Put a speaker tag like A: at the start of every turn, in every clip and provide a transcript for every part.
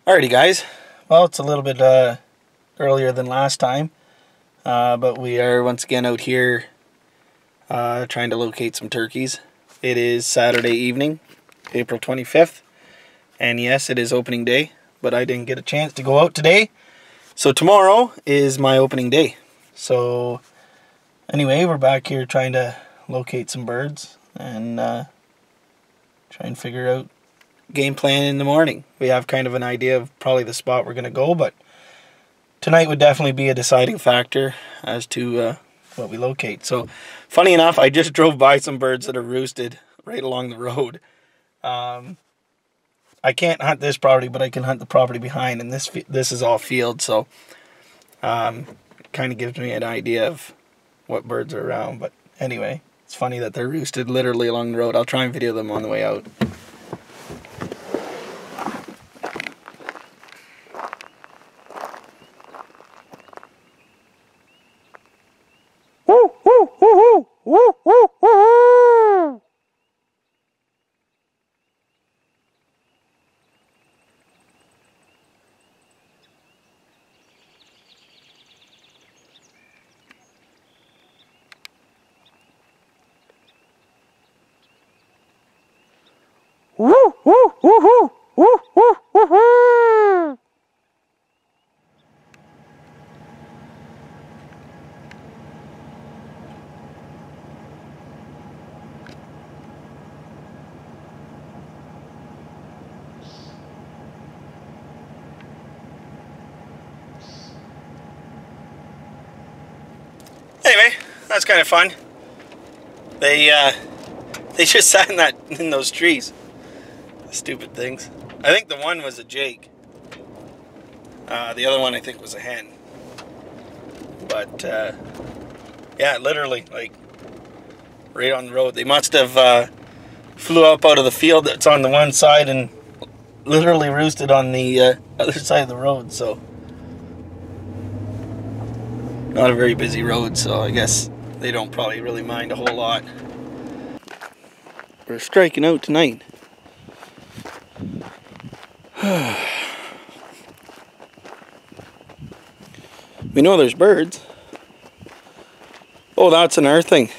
A: Alrighty guys, well it's a little bit earlier than last time, but we are once again out here trying to locate some turkeys. It is Saturday evening, April 25th, and yes, it is opening day, but I didn't get a chance to go out today, so tomorrow is my opening day. So anyway, we're back here trying to locate some birds and try and figure out game plan in the morning. We have kind of an idea of probably the spot we're going to go, but tonight would definitely be a deciding factor as to what we locate. So funny enough, I just drove by some birds that are roosted right along the road. I can't hunt this property, but I can hunt the property behind, and this is all field, so it kind of gives me an idea of what birds are around. But anyway, it's funny that they're roosted literally along the road. I'll try and video them on the way out. Anyway, that's kind of fun. They just sat in those trees. Stupid things. I think the one was a Jake. The other one I think was a hen. But yeah, literally like right on the road. They must have flew up out of the field that's on the one side and literally roosted on the other side of the road. So not a very busy road, so I guess they don't probably really mind a whole lot. We're striking out tonight. We know there's birds. Oh, that's another thing.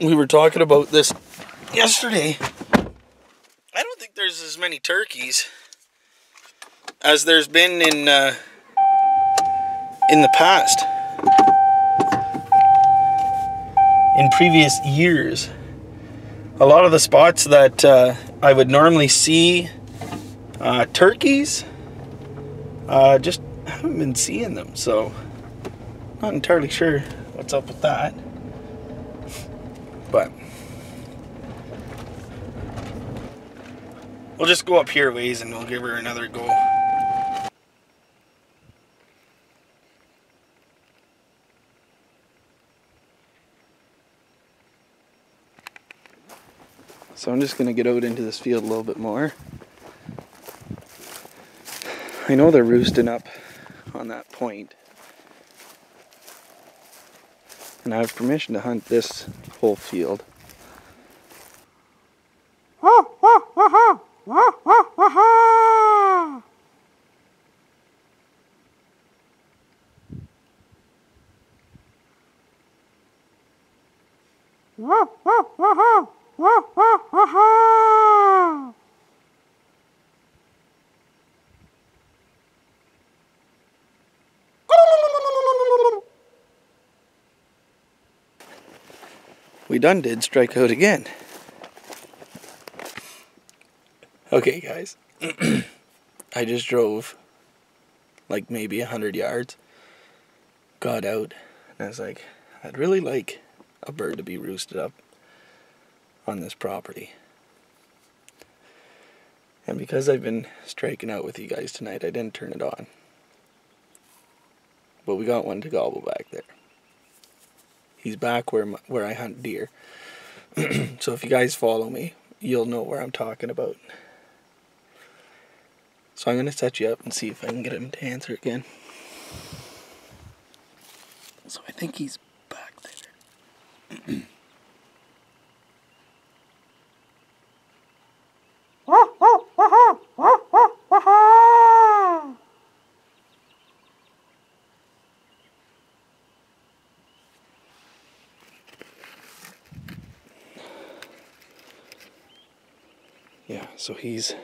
A: We were talking about this yesterday. I don't think there's as many turkeys as there's been in the past. In previous years, a lot of the spots that I would normally see turkeys, just haven't been seeing them, so not entirely sure what's up with that. But we'll just go up here a ways and we'll give her another go. So I'm just going to get out into this field a little bit more. I know they're roosting up on that point. And I have permission to hunt this whole field. We done did strike out again. Okay guys, I just drove like maybe 100 yards, got out, and I was like, I'd really like a bird to be roosted up on this property. And because I've been striking out with you guys tonight, I didn't turn it on. But we got one to gobble back there. He's back where I hunt deer. So if you guys follow me, you'll know where I'm talking about. So I'm going to set you up and see if I can get him to answer again. So I think he's back there. Yeah, so he's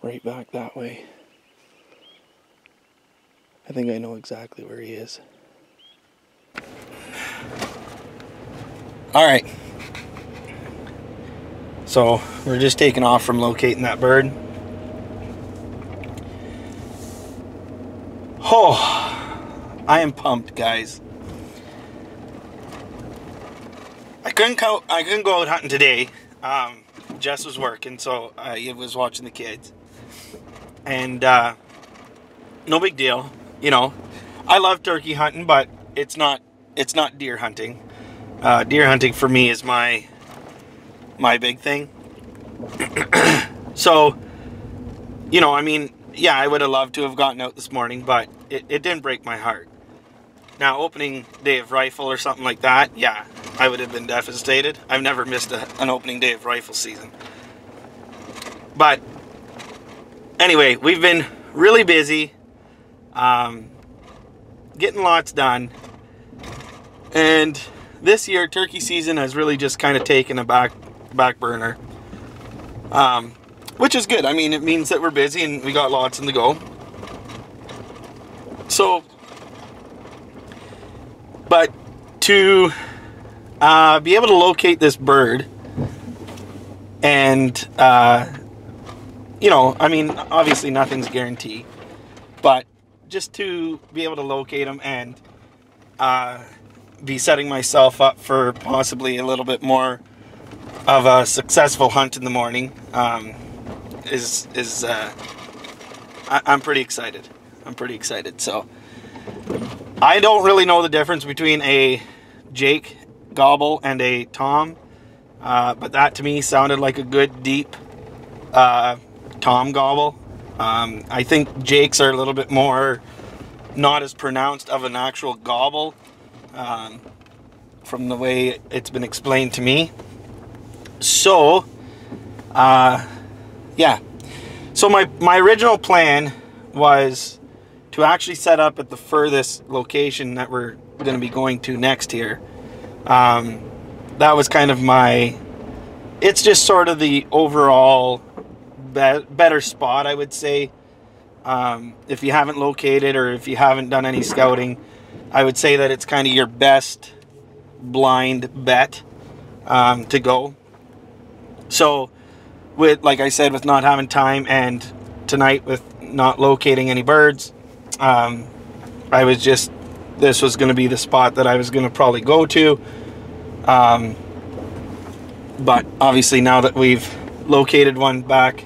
A: right back that way. I think I know exactly where he is. All right. So we're just taking off from locating that bird. Oh, I am pumped, guys. I couldn't go out hunting today. Jess was working, so I was watching the kids. And no big deal, you know. I love turkey hunting, but it's not deer hunting. Deer hunting for me is my big thing. So, you know, I mean, yeah, I would have loved to have gotten out this morning, but it didn't break my heart. Now, opening day of rifle or something like that, yeah, I would have been devastated. I've never missed an opening day of rifle season. But anyway, we've been really busy, getting lots done. And this year, turkey season has really just kind of taken a back burner, which is good. I mean, it means that we're busy and we got lots in the go. So, but to be able to locate this bird and, you know, I mean, obviously nothing's guaranteed, but just to be able to locate him and be setting myself up for possibly a little bit more of a successful hunt in the morning I'm pretty excited. I'm pretty excited. So I don't really know the difference between a Jake gobble and a Tom, but that to me sounded like a good deep Tom gobble. I think Jakes are a little bit more not as pronounced of an actual gobble, from the way it's been explained to me. So yeah, so my original plan was to actually set up at the furthest location that we're going to be going to next here. That was kind of it's just sort of the overall better spot, I would say. If you haven't located or if you haven't done any scouting, I would say that it's kind of your best blind bet to go. So with, like I said, with not having time and tonight with not locating any birds, this was going to be the spot that I was going to probably go to. But obviously now that we've located one back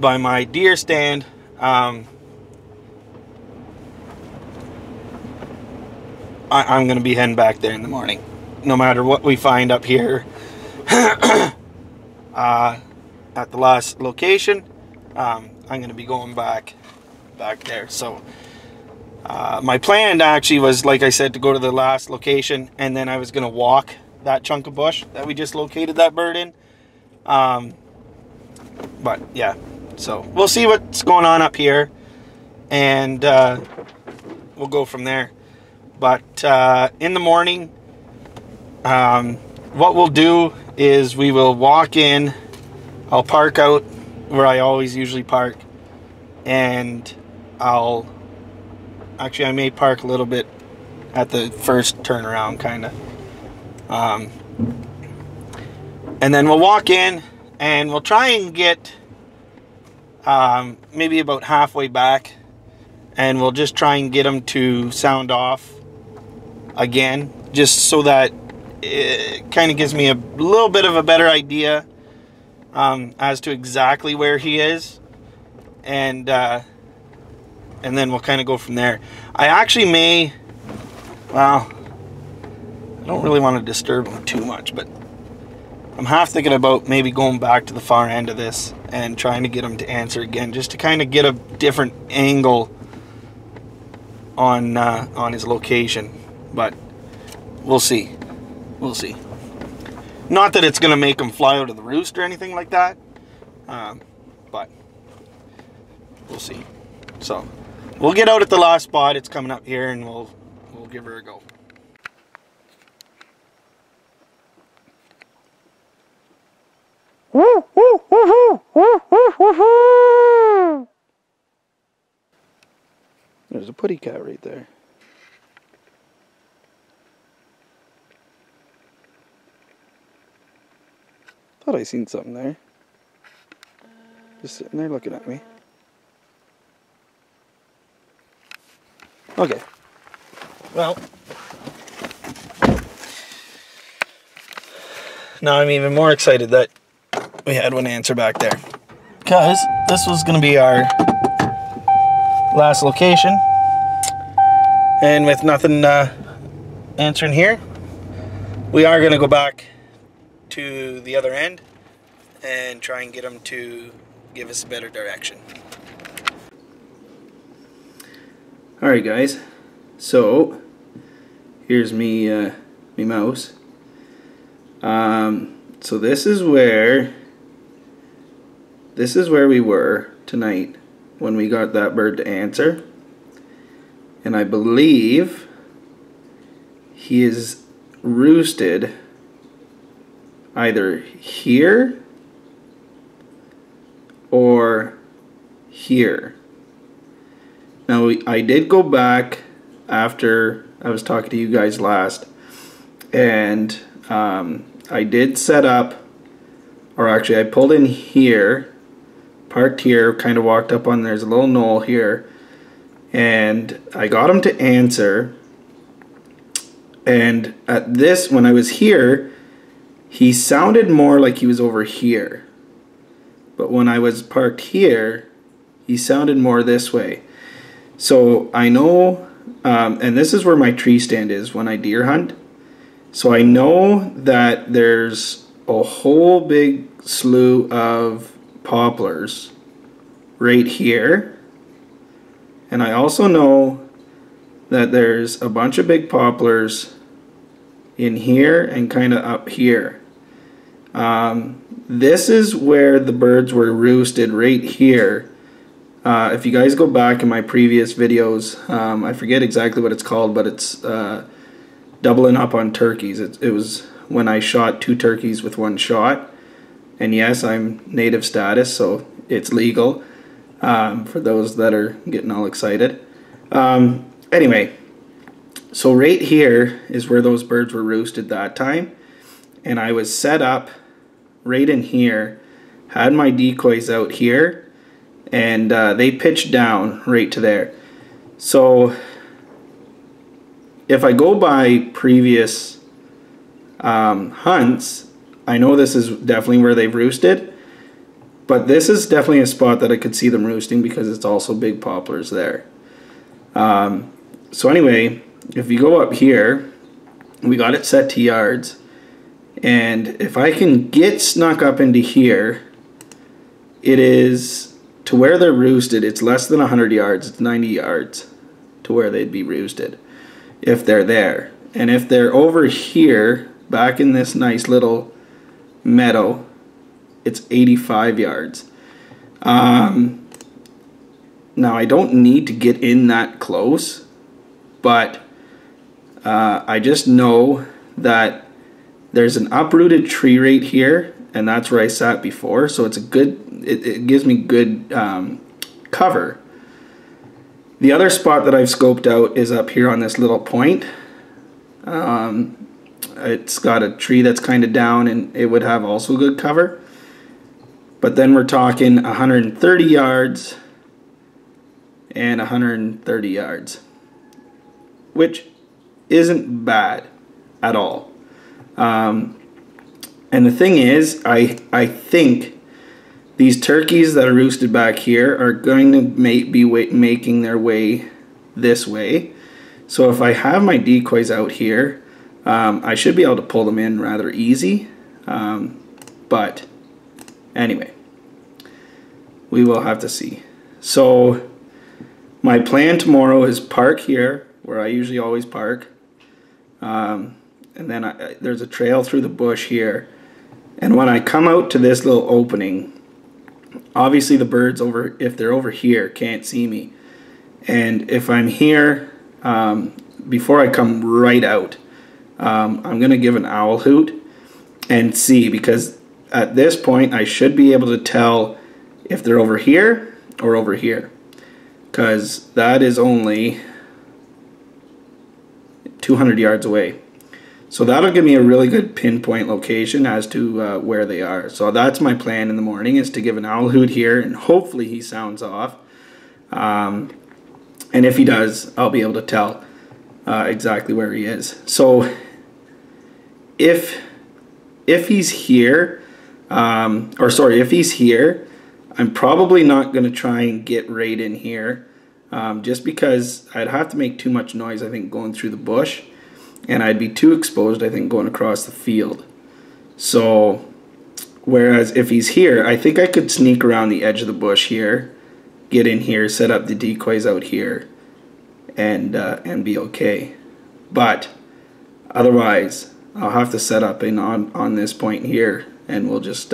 A: by my deer stand, I'm going to be heading back there in the morning. No matter what we find up here at the last location, I'm going to be going back there. So my plan actually was, like I said, to go to the last location, and then I was going to walk that chunk of bush that we just located that bird in. But yeah, so we'll see what's going on up here, and we'll go from there. But in the morning, what we'll do is we will walk in. I'll park out where I always usually park, and I may park a little bit at the first turnaround, kind of. And then we'll walk in, and we'll try and get maybe about halfway back, and we'll just try and get them to sound off again, just so that it kind of gives me a little bit of a better idea as to exactly where he is, and then we'll kind of go from there. I actually may, well, I don't really want to disturb him too much, but I'm half thinking about maybe going back to the far end of this and trying to get him to answer again, just to kind of get a different angle on his location. But we'll see. We'll see. Not that it's going to make him fly out of the roost or anything like that, but we'll see. So we'll get out at the last spot. It's coming up here, and we'll give her a go. There's a putty cat right there. Thought I seen something there. Just sitting there looking at me. Okay. Well. Now I'm even more excited that we had one answer back there. Because this was going to be our last location. And with nothing answering here, we are going to go back to the other end and try and get them to give us a better direction. Alright guys, so here's me mouse. So this is where we were tonight when we got that bird to answer, and I believe he is roosted either here or here. Now I did go back after I was talking to you guys last, and I did set up, or actually I pulled in here, parked here, kind of walked up on, there's a little knoll here, and I got him to answer. And at this, when I was here, he sounded more like he was over here, but when I was parked here, he sounded more this way. So I know, and this is where my tree stand is when I deer hunt, so I know that there's a whole big slew of poplars right here, and I also know that there's a bunch of big poplars in here and kind of up here. This is where the birds were roosted, right here. If you guys go back in my previous videos, I forget exactly what it's called, but it's doubling up on turkeys. It was when I shot 2 turkeys with 1 shot. And yes, I'm native status, so it's legal, for those that are getting all excited. Anyway, so right here is where those birds were roosted that time. And I was set up right in here, had my decoys out here, and they pitched down right to there. So if I go by previous hunts, I know this is definitely where they've roosted, but this is definitely a spot that I could see them roosting because it's also big poplars there. So anyway, if you go up here, we got it set to yards, and if I can get snuck up into here, it is to where they're roosted. It's less than 100 yards. It's 90 yards to where they'd be roosted if they're there. And if they're over here, back in this nice little meadow, it's 85 yards. Now I don't need to get in that close, but I just know that there's an uprooted tree right here, and that's where I sat before, so it's a good, it gives me good cover. The other spot that I've scoped out is up here on this little point. It's got a tree that's kind of down, and it would have also good cover. But then we're talking 130 yards and 130 yards, which isn't bad at all. And the thing is, I think these turkeys that are roosted back here are going to be making their way this way. So if I have my decoys out here, I should be able to pull them in rather easy. But anyway, we will have to see. So my plan tomorrow is park here, where I usually always park. And then there's a trail through the bush here. And when I come out to this little opening, obviously the birds over, if they're over here, can't see me. And if I'm here, before I come right out, I'm going to give an owl hoot and see, because at this point I should be able to tell if they're over here or over here, because that is only 200 yards away. So that'll give me a really good pinpoint location as to where they are. So that's my plan in the morning, is to give an owl hoot here, and hopefully he sounds off. And if he does, I'll be able to tell exactly where he is. So if he's here, if he's here, I'm probably not going to try and get right in here, just because I'd have to make too much noise, I think, going through the bush. And I'd be too exposed, I think, going across the field. So, whereas if he's here, I think I could sneak around the edge of the bush here, get in here, set up the decoys out here, and be okay. But otherwise, I'll have to set up on this point here, and we'll just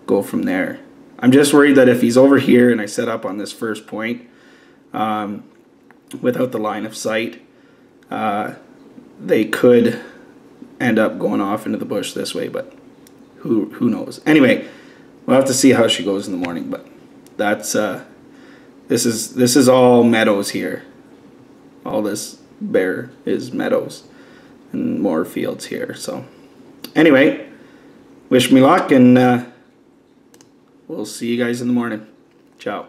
A: go from there. I'm just worried that if he's over here and I set up on this first point without the line of sight, they could end up going off into the bush this way, but who knows. Anyway, we'll have to see how she goes in the morning, but that's this is all meadows here. All this bare is meadows and more fields here. So anyway, wish me luck, and we'll see you guys in the morning. Ciao.